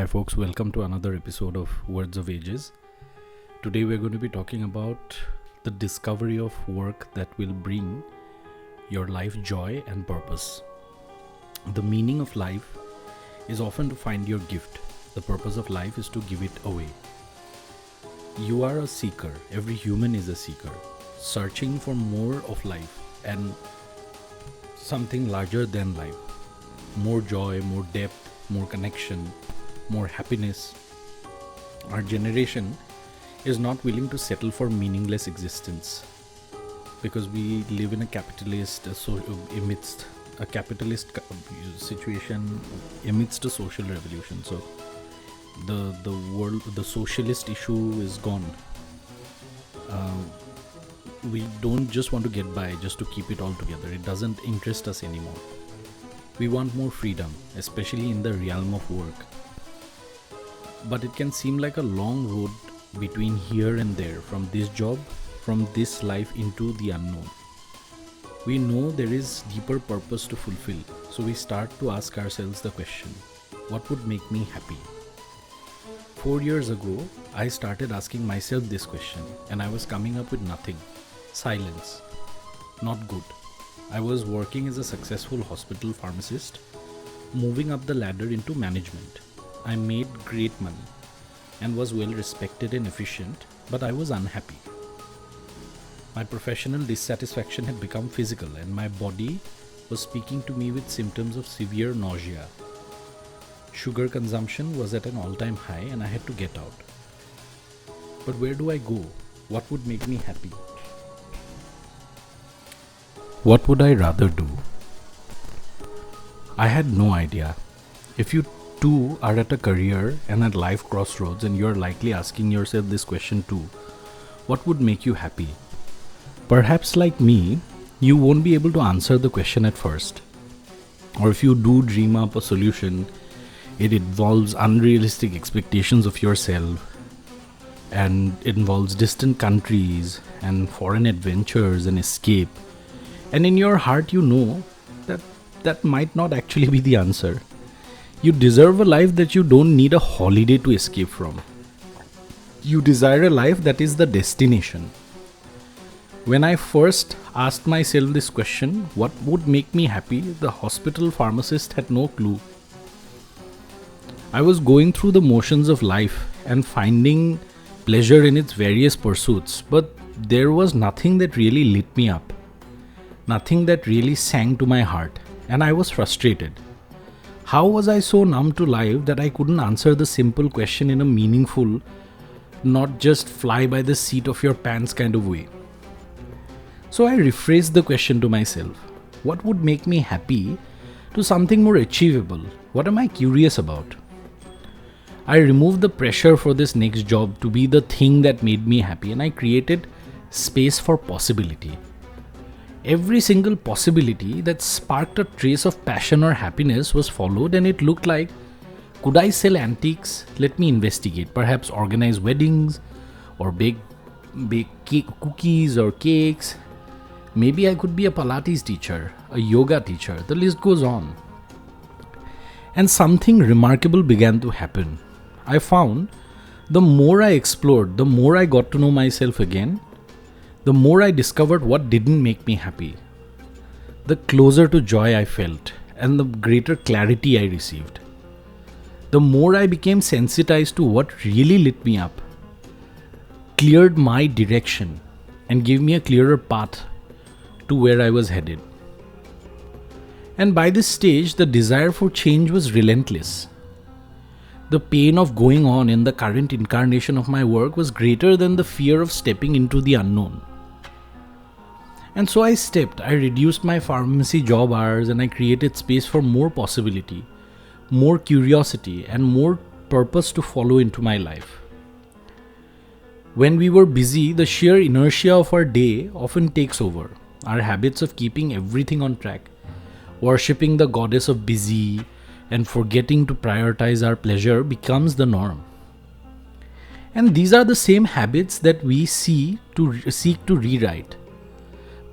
Hi, folks, welcome to another episode of Words of Ages. Today, we're going to be talking about the discovery of work that will bring your life joy and purpose. The meaning of life is often to find your gift. The purpose of life is to give it away. You are a seeker. Every human is a seeker, searching for more of life and something larger than life. More joy, more depth, more connection, more happiness. Our generation is not willing to settle for meaningless existence because we live in a capitalist amidst a capitalist situation amidst a social revolution. So the socialist issue is gone. We don't just want to get by just to keep it all together. It doesn't interest us anymore. We want more freedom, especially in the realm of work. But it can seem like a long road between here and there, from this job, from this life into the unknown. We know there is deeper purpose to fulfill, so we start to ask ourselves the question, what would make me happy? 4 years ago, I started asking myself this question, and I was coming up with nothing. Silence. Not good. I was working as a successful hospital pharmacist, moving up the ladder into management. I made great money and was well respected and efficient, but I was unhappy. My professional dissatisfaction had become physical, and my body was speaking to me with symptoms of severe nausea. Sugar consumption was at an all-time high, and I had to get out. But where do I go? What would make me happy? What would I rather do? I had no idea. If you too are at a career and at life crossroads, and you're likely asking yourself this question too, what would make you happy? Perhaps like me, you won't be able to answer the question at first. Or if you do dream up a solution, it involves unrealistic expectations of yourself, and it involves distant countries and foreign adventures and escape. And in your heart, you know that might not actually be the answer. You deserve a life that you don't need a holiday to escape from. You desire a life that is the destination. When I first asked myself this question, what would make me happy, the hospital pharmacist had no clue. I was going through the motions of life and finding pleasure in its various pursuits, but there was nothing that really lit me up. Nothing that really sang to my heart, and I was frustrated. How was I so numb to life that I couldn't answer the simple question in a meaningful, not just fly by the seat of your pants kind of way? So I rephrased the question to myself. What would make me happy, to something more achievable? What am I curious about? I removed the pressure for this next job to be the thing that made me happy, and I created space for possibility. Every single possibility that sparked a trace of passion or happiness was followed, and it looked like, could I sell antiques? Let me investigate. Perhaps organize weddings or bake cookies or cakes. Maybe I could be a Pilates teacher, a yoga teacher. The list goes on. And something remarkable began to happen. I found the more I explored, the more I got to know myself again, the more I discovered what didn't make me happy, the closer to joy I felt, and the greater clarity I received. The more I became sensitized to what really lit me up, cleared my direction, and gave me a clearer path to where I was headed. And by this stage, the desire for change was relentless. The pain of going on in the current incarnation of my work was greater than the fear of stepping into the unknown. And so I reduced my pharmacy job hours, and I created space for more possibility, more curiosity, and more purpose to follow into my life. When we were busy, the sheer inertia of our day often takes over. Our habits of keeping everything on track, worshipping the goddess of busy, and forgetting to prioritize our pleasure becomes the norm. And these are the same habits that we seek to rewrite.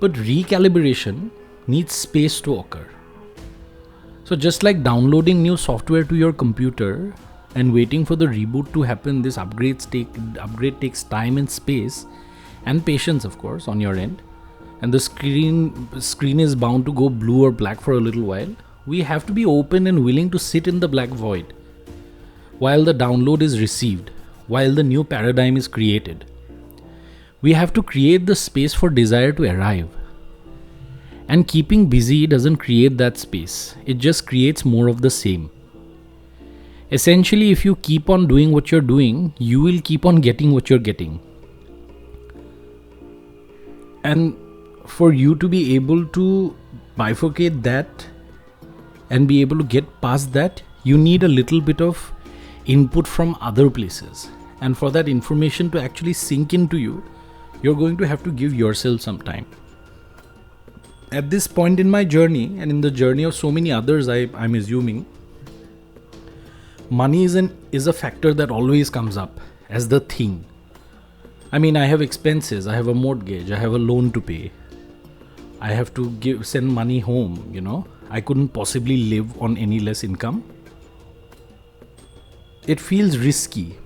But recalibration needs space to occur. So just like downloading new software to your computer, and waiting for the reboot to happen. This upgrade takes time and space and patience, of course, on your end, and the screen is bound to go blue or black for a little while. We have to be open and willing to sit in the black void while the download is received, while the new paradigm is created. We have to create the space for desire to arrive. And keeping busy doesn't create that space, it just creates more of the same. Essentially, if you keep on doing what you're doing, you will keep on getting what you're getting. And for you to be able to bifurcate that and be able to get past that, you need a little bit of input from other places. And for that information to actually sink into you, you're going to have to give yourself some time. At this point in my journey, and in the journey of so many others, I'm assuming, money is a factor that always comes up as the thing. I mean, I have expenses, I have a mortgage, I have a loan to pay, I have to send money home, I couldn't possibly live on any less income. It feels risky.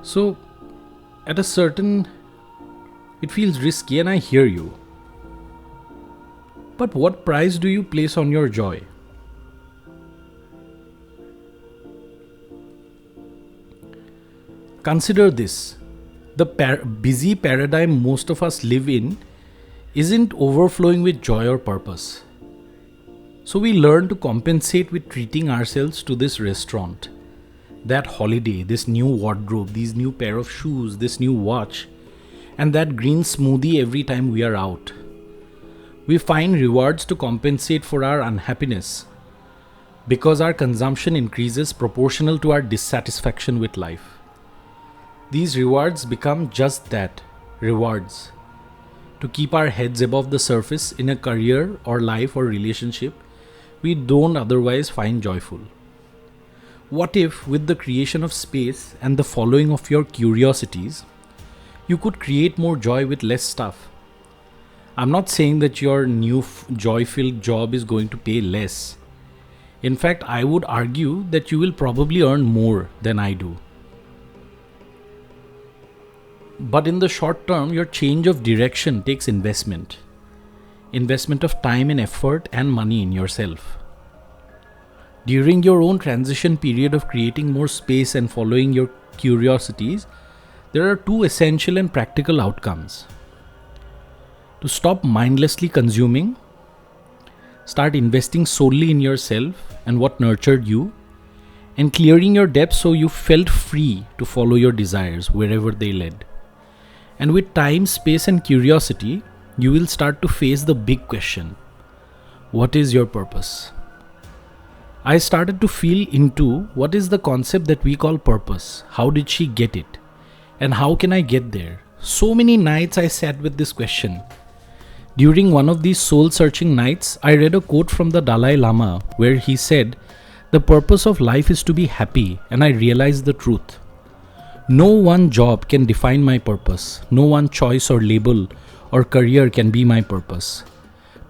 So, it feels risky, and I hear you. But what price do you place on your joy? Consider this. The busy paradigm most of us live in isn't overflowing with joy or purpose. So we learn to compensate with treating ourselves to this restaurant, that holiday, this new wardrobe, these new pair of shoes, this new watch, and that green smoothie every time we are out. We find rewards to compensate for our unhappiness because our consumption increases proportional to our dissatisfaction with life. These rewards become just that, rewards, to keep our heads above the surface in a career or life or relationship we don't otherwise find joyful. What if, with the creation of space and the following of your curiosities, you could create more joy with less stuff? I'm not saying that your new joy-filled job is going to pay less. In fact, I would argue that you will probably earn more than I do. But in the short term, your change of direction takes investment. Investment of time and effort and money in yourself. During your own transition period of creating more space and following your curiosities, there are two essential and practical outcomes. To stop mindlessly consuming, start investing solely in yourself and what nurtured you, and clearing your depths so you felt free to follow your desires wherever they led. And with time, space, and curiosity, you will start to face the big question: what is your purpose? I started to feel into what is the concept that we call purpose. How did she get it? And how can I get there? So many nights I sat with this question. During one of these soul-searching nights, I read a quote from the Dalai Lama where he said, "The purpose of life is to be happy," and I realized the truth. No one job can define my purpose. No one choice or label or career can be my purpose.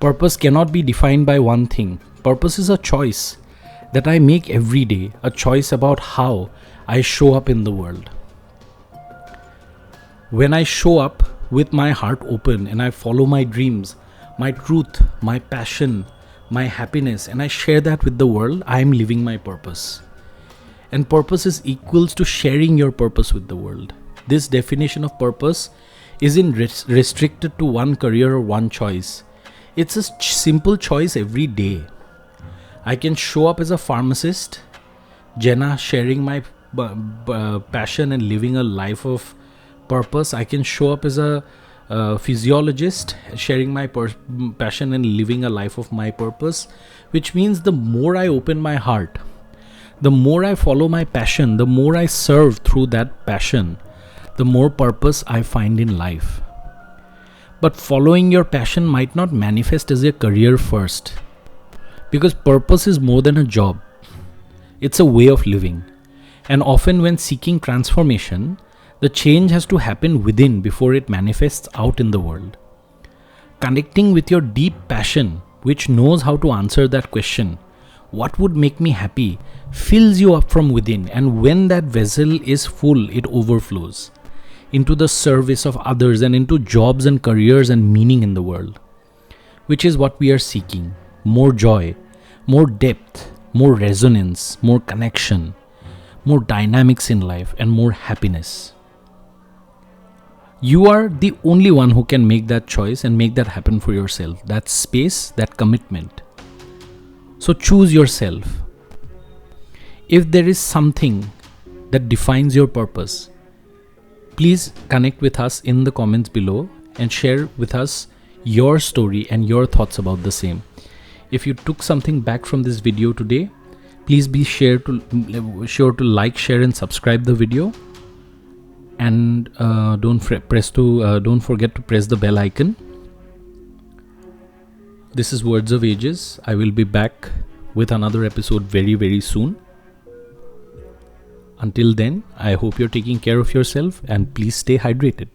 Purpose cannot be defined by one thing. Purpose is a choice that I make every day, a choice about how I show up in the world. When I show up with my heart open and I follow my dreams, my truth, my passion, my happiness, and I share that with the world, I am living my purpose. And purpose is equals to sharing your purpose with the world. This definition of purpose isn't restricted to one career or one choice. It's a simple choice every day. I can show up as a pharmacist, Jenna, sharing my passion and living a life of purpose. I can show up as a physiologist, sharing my passion and living a life of my purpose, which means the more I open my heart, the more I follow my passion, the more I serve through that passion, the more purpose I find in life. But following your passion might not manifest as a career first, because purpose is more than a job. It's a way of living. And often when seeking transformation, The change has to happen within before it manifests out in the world. Connecting with your deep passion, which knows how to answer that question, what would make me happy, fills you up from within, and when that vessel is full, it overflows into the service of others and into jobs and careers and meaning in the world, which is what we are seeking. More joy, more depth, more resonance, more connection, more dynamics in life, and more happiness. You are the only one who can make that choice and make that happen for yourself. That space, that commitment. So choose yourself. If there is something that defines your purpose, please connect with us in the comments below and share with us your story and your thoughts about the same. If you took something back from this video today, please be sure to like, share and subscribe the video. And don't forget to press the bell icon. This is Words of Ages. I will be back with another episode very, very soon. Until then, I hope you're taking care of yourself and please stay hydrated.